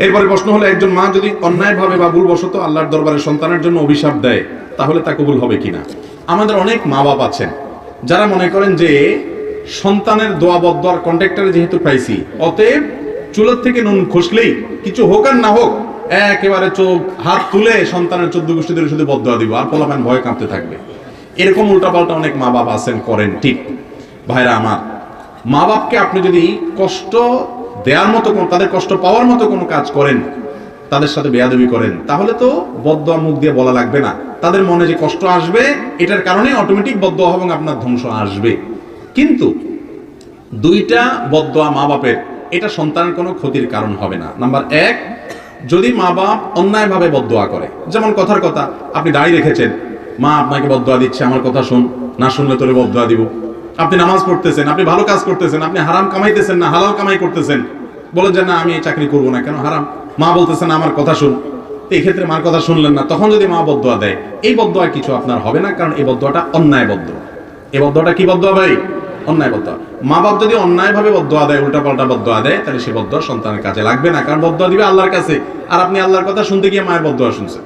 এরপরে প্রশ্ন হলো, একজন মা যদি অন্যায়ভাবে বা ভুলবশত আল্লাহর দরবারে সন্তানের জন্য অভিশাপ দেয় তাহলে তা কবুল হবে কিনা? আমাদের অনেক মা বাপ আছেন যারা মনে করেন যে সন্তানের দোয়া বদদোয়ার কন্ট্রাক্টরে যেহেতু পাইছি, অতএব চুলোর থেকে নুন খসলেই কিছু হোক আর না হোক একেবারে চোখ হাত তুলে সন্তানের 14 গোষ্ঠী ধরে শুধু বদদোয়া দিব, আর পোলাপান ভয়ে কাঁপতে থাকবে। এরকম উল্টাপাল্টা অনেক মা বাপ আছেন, করেন। ঠিক ভাইরা আমার, মা বাপকে আপনি যদি কষ্ট দেওয়ার মতো তাদের কষ্ট পাওয়ার মতো কোনো কাজ করেন, তাদের সাথে বেয়াদবি করেন, তাহলে তো বদদোয়া মুখ দিয়ে বলা লাগবে না। তাদের মনে যে কষ্ট আসবে এটার কারণে অটোমেটিক বদদোয়া এবং আপনার ধ্বংস আসবে। কিন্তু দুইটা বদদোয়া মা বাপের, এটা সন্তানের কোনো ক্ষতির কারণ হবে না। নাম্বার 1, যদি মা বাপ অন্যায়ভাবে বদদোয়া করে, যেমন কথার কথা আপনি দাঁড়িয়ে রেখেছেন, মা আপনাকে বদদোয়া দিচ্ছে, আমার কথা শুন, না শুনলে তোরে বদদোয়া দিব। আপনি নামাজ পড়তেছেন, আপনি ভালো কাজ করতেছেন, আপনি হারাম কামাইতেছেন না হালাল কামাই করতেছেন, বলেন যে না আমি এই চাকরি করবো না, কেন হারাম। মা বলতেছেন আমার কথা শুন, এই ক্ষেত্রে মার কথা শুনলেন না, তখন যদি মা বদদোয়া দেয়, এই বদদোয়া কিছু আপনার হবে না, কারণ এই বদদোয়াটা অন্যায় বদদোয়া। এই বদদোয়াটা কি বদদোয়া ভাই? অন্যায় বদদোয়া। মা বাপ যদি অন্যায়ভাবে বদদোয়া দেয়, উল্টাপাল্টা বদদোয়া দেয়, তাহলে সেই বদদোয়া সন্তানের কাজে লাগবে না, কারণ বদদোয়া দিবে আল্লাহর কাছে, আর আপনি আল্লাহর কথা শুনতে গিয়ে মায়ের বদদোয়া শুনছেন।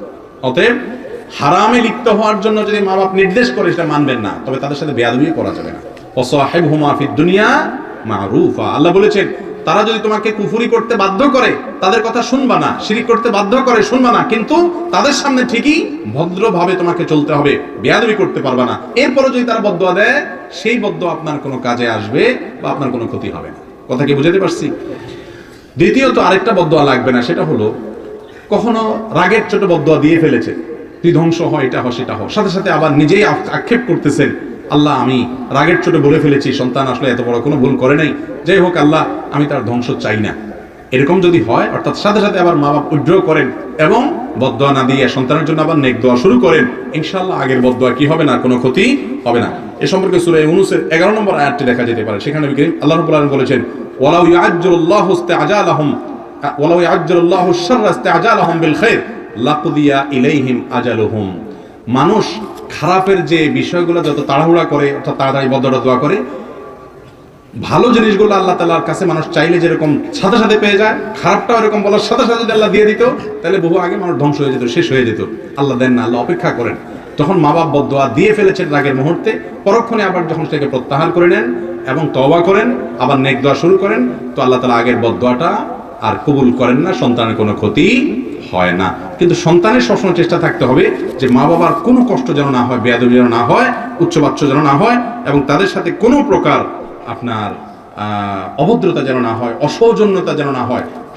অতএব হারামে লিপ্ত হওয়ার জন্য যদি মা বাপ নির্দেশ করে, সেটা মানবেন না, তবে তাদের সাথে বেয়াদবি করা যাবে না। ওয়াসাহিবহুমা ফিদ দুনিয়া মারুফা, আল্লাহ বলেছেন তারা যদি তোমাকে কুফরি করতে বাধ্য করে তাদের কথা শুনবা না, শিরক করতে বাধ্য করে শুনবা না, কিন্তু তাদের সামনে ঠিকই ভদ্রভাবে তোমাকে চলতে হবে, বেয়াদবি করতে পারবা না। এরপরও যদি তারা বদদোয়া দেয়, সেই বদদোয়া আপনার কোনো কাজে আসবে বা আপনার কোনো ক্ষতি হবে না। কথা কি বুঝাতে পারছি? দ্বিতীয়ত আরেকটা বদদোয়া লাগবে না, সেটা হলো কখনো রাগের ছোট বদদোয়া দিয়ে ফেলেছে, তুই ধ্বংস হয়, এটা হয় সেটা হয়, সাথে সাথে আবার নিজেই আক্ষেপ করতেছেন, আল্লাহ আমি রাগের চোটে বলে ফেলেছি, সন্তান আসলে এত বড় কোনো ভুল করে নাই, যাই হোক আল্লাহ আমি তার ধ্বংস চাই না। এরকম যদি হয়, অর্থাৎ সাথে সাথে আবার মা বাপ উইথড্র করেন এবং বদদোয়া না দিয়ে সন্তানের জন্য আবার নেক দোয়া শুরু করেন, ইনশাআল্লাহ আগের বদদোয়া কি হবে না, কোনো ক্ষতি হবে না। এ সম্পর্কে সূরা ইউনূসের 11 নম্বর আয়াতটি দেখা যেতে পারে। সেখানে আল্লাহ রাব্বুল আলামিন বলেছেন, ওয়ালাউ ইয়াজ্জালুল্লাহু ইসতিআজালাহুম ওয়ালাউ ইয়াজ্জালুল্লাহু আশ-শাররা ইসতিআজালাহুম বিল খায়র লাকুদিয়া ইলাইহিম আজালুহুম। মানুষ খারাপের যে বিষয়গুলো যত তাড়াহুড়া করে, অর্থাৎ তাড়াতাড়ি বদদোয়া দোয়া করে, ভালো জিনিসগুলো আল্লাহ তাআলার কাছে মানুষ চাইলে যেরকম সাথে সাথে পেয়ে যায়, খারাপটাও এরকম বলার সাথে সাথে যদি আল্লাহ দিয়ে দিত, তাহলে বহু আগে মানুষ ধ্বংস হয়ে যেত, শেষ হয়ে যেত। আল্লাহ দেন না, আল্লাহ অপেক্ষা করেন। তখন মা বাপ বদদোয়া দিয়ে ফেলেছেন রাগের মুহূর্তে, পরক্ষণে আবার যখন সেটাকে প্রত্যাহার করে নেন এবং তওবা করেন, আবার নেক দোয়া শুরু করেন, তো আল্লাহ তাআলা আগের বদদোয়াটা আর কবুল করেন না, সন্তানের কোনো ক্ষতি হয় না। কিন্তু সন্তানের সবসময় চেষ্টা থাকতে হবে যে মা বাবার কোনো কষ্ট যেন না হয়, বেয়াদবি যেন না হয়, উচ্চবাচ্য যেন না হয়, এবং তাদের সাথে কোনো প্রকার আপনার অভদ্রতা যেন না হয়, অসৌজন্যতা যেন না হয়।